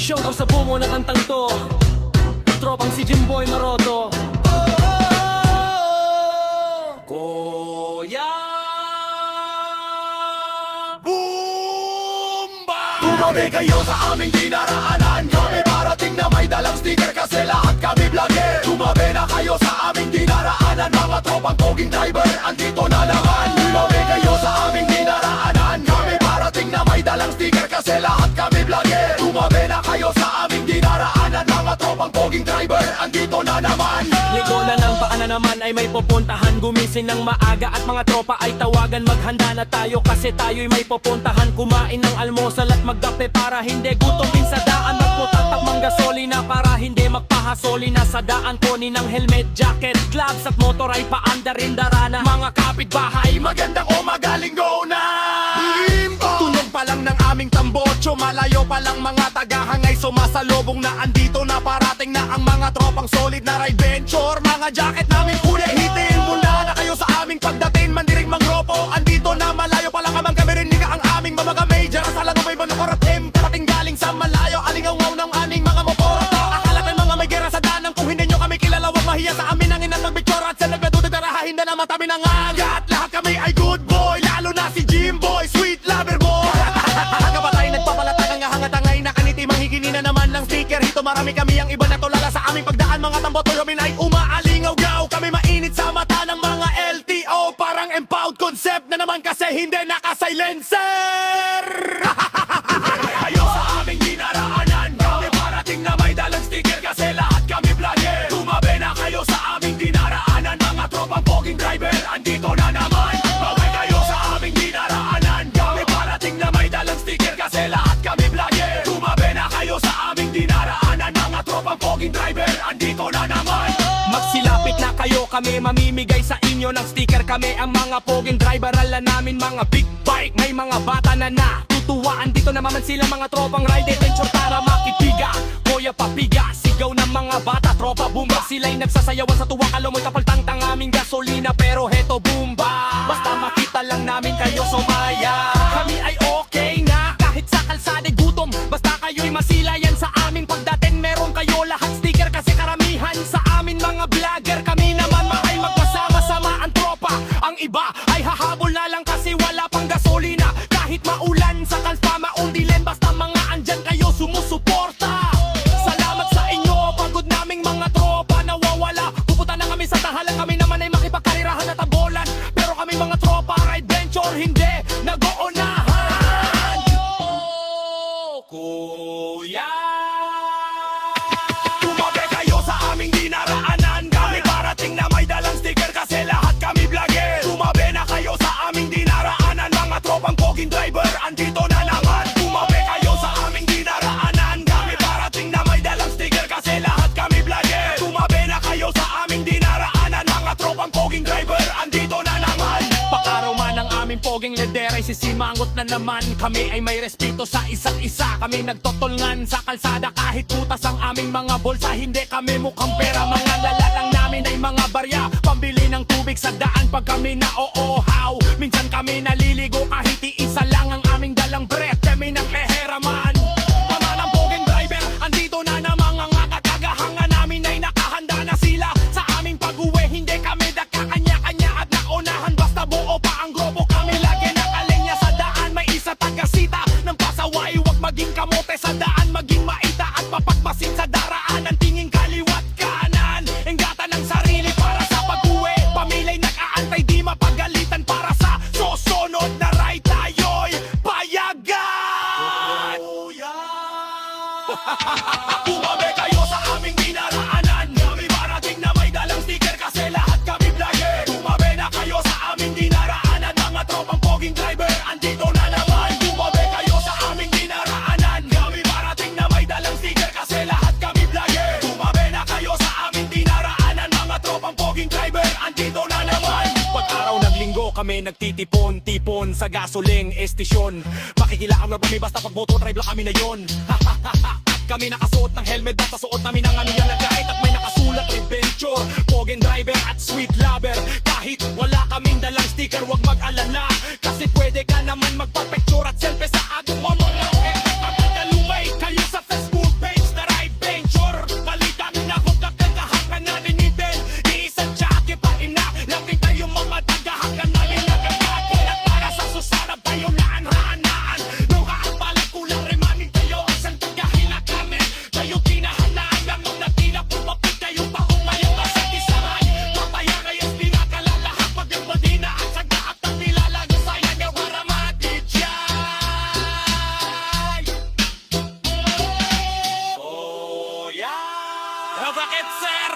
Showdown sa bumo na kantang to, tropang si Jimboy Maroto. Kuya Boomba! Tumabi kayo sa aming dinaraanan. Kami parating na may dalang sticker kasi lahat kami vlogger. Tumabi na kayo sa aming dinaraanan. Mga tropang poging driver, andito na naman. Tumabi kayo sa aming dinaraanan. Kami parating na may dalang sticker kasi lahat kami vlogger. Tumabi na kayo sa aming dinaraanan. Mga tropang poging driver, andito na naman. Ligo na ng paa na naman ay may pupuntahan. Gumising ng maaga at mga tropa ay tawagan. Maghanda na tayo kasi tayo'y may pupuntahan. Kumain ng almusal at magkape para hindi gutomin sa daan. Magputatak mang gasolina para hindi magpahasolina sa daan. Kunin ng helmet, jacket, gloves at motor ay paanda rin darana. Mga kapitbahay, Magandang umaga, linggo na. Tunog pa lang ng aming tambocho, malayo pa lang mga tagahangay sumasalubong na andito na parating na ang mga tropang solid na ride venture. Mga jacket namin huli, hitiin muna na kayo sa aming pagdating. Mandiring mangropo, andito na malayo pa lang amang kami rin ang aming mga major. Sa lang may manukor at parating galing sa malayo. Alingaw-ngaw ng aning mga motor. Akala tayo mga may gera sa danang, kung hindi nyo kami kilala wag mahiya sa amin ang inang magbitsura. At sa nagdadudod tarahahin na naman kami ng agat. Lahat kami ay good boy, lalo na si Jimboy, sweet lover boy. Kabatay nagpapalatag ang hangatangay na kaniti. Manghigini na naman ng sticker. Hito marami kami ang iba na tulala sa aming pagdaan. Mga tambotoy kami ay umaalingaw-gaw. Kami mainit sa mata ng mga LTO. Parang empowered concept na naman kasi hindi naka-silencer. Kayo sa aming dinaraanan. Kami parating na may dalang sticker kasi lahat kami vlogger. Tumabi na kayo sa aming dinaraanan. Mga tropang poging driver, andito na naman. Tumabi kayo sa aming dinaraanan. Kami parating na may dalang sticker kasi lahat kami vlogger. Tumabi na kayo sa aming dinaraanan. Mga tropang poging driver, andito na naman. magsilapit na kayo, kami mamimigay sa inyo ng sticker. Kami ang mga poging driver, ala namin mga big bike. May mga bata na natutuwaan, dito na naman sila mga tropang ride adventure. Tara makipiga, kuya papiga, sigaw ng mga bata, tropa Boomba. Sila'y nagsasayawan sa tuwa, kalomoy kapaltang tang aming gasolina. Pero heto Boomba, basta makita lang namin kayo sumaya. Kami ay okay na, kahit sa kalsada gutom. Basta kayo'y masilayan sa aming pagdating. Meron kayo lahat sticker kasi karamihan sa amin mga vlogger. Kami naman ay magkasama-sama ang tropa. Ang iba ay hahabol na lang kasi wala pang gasolina. Kahit maulan sa kalpa, maundilen, basta mga andyan kayo sumusuporta. Salamat sa inyo, pagod naming mga tropa nawawala. Pupunta na kami sa tahalan, kami naman ay makipagkarirahan at tabolan. Pero kami mga tropa ride venture, hindi nag-uunahan. Kuya Tumabi kayo sa aming dinaraanan. Kami parating na may dalang sticker kasi lahat kami vlogger. Tumabi na kayo sa aming dinaraanan. Mga tropang poging driver, andito na naman. Tumabi kayo sa aming dinaraanan. Kami parating na may dalang sticker kasi lahat kami vlogger. Tumabi na kayo sa aming dinaraanan. Mga tropang poging driver, andito na naman. Pakaraw man ang aming poging leder ay sisimangot na naman. Kami ay may respeto sa isa't isa. Kami nagtotolngan sa kalsada kahit putas ang aming mga bulsa. Hindi kami mukhang pera, mga lalalang namin ay mga barya. Pambili ng tubig sa daan pag kami na-oohaw. Minsan kami naliligo kahit iisa lang ang aming dalang breath. Kami ng eheraman. Mga ng poging driver, andito na namang ang kakagahanga namin ay nakahanda na sila. Sa aming pag-uwi, hindi kami nakakanya-kanya at naunahan. Basta buo pa ang grupo, kami lagi nakalinya sa daan. May isa tagasita ng pasaway, huwag maging kamote sa daan. Maging maita at mapagmasin sa daraanan. Tingin kaliwat kanan, ingatan ng sarili para sa pag-uwi. Pamila'y nag-aantay, di mapagalitan para sa susunod na ride tayo'y payagan. Tumabi kayo sa aming dinaraanan. Kami parating na may dalang sticker kasi lahat kami vlogger. Tumabi na kayo sa aming dinaraanan. Mga tropang poging driver, andito na naman. Tumabi kayo sa aming dinaraanan. Kami parating na may dalang sticker kasi lahat kami vlogger. Tumabi na kayo sa aming dinaraanan. Mga tropang poging driver, andito na naman. Pag araw ng linggo kami nagtitipon-tipon sa gasoling estasyon. Makikilaam na kami basta pag motor drive lang kami na yon. Kami nakasuot ng helmet, basta suot namin ang aming yalagay. At may nakasulat adventure, poging driver at sweet lover. Kahit wala kaming dalang sticker, wag mag-alala. Kasi pwede ka naman magpa-picture at selfie sa ating mga. Pagkakalumay kayo sa Facebook Masakit sir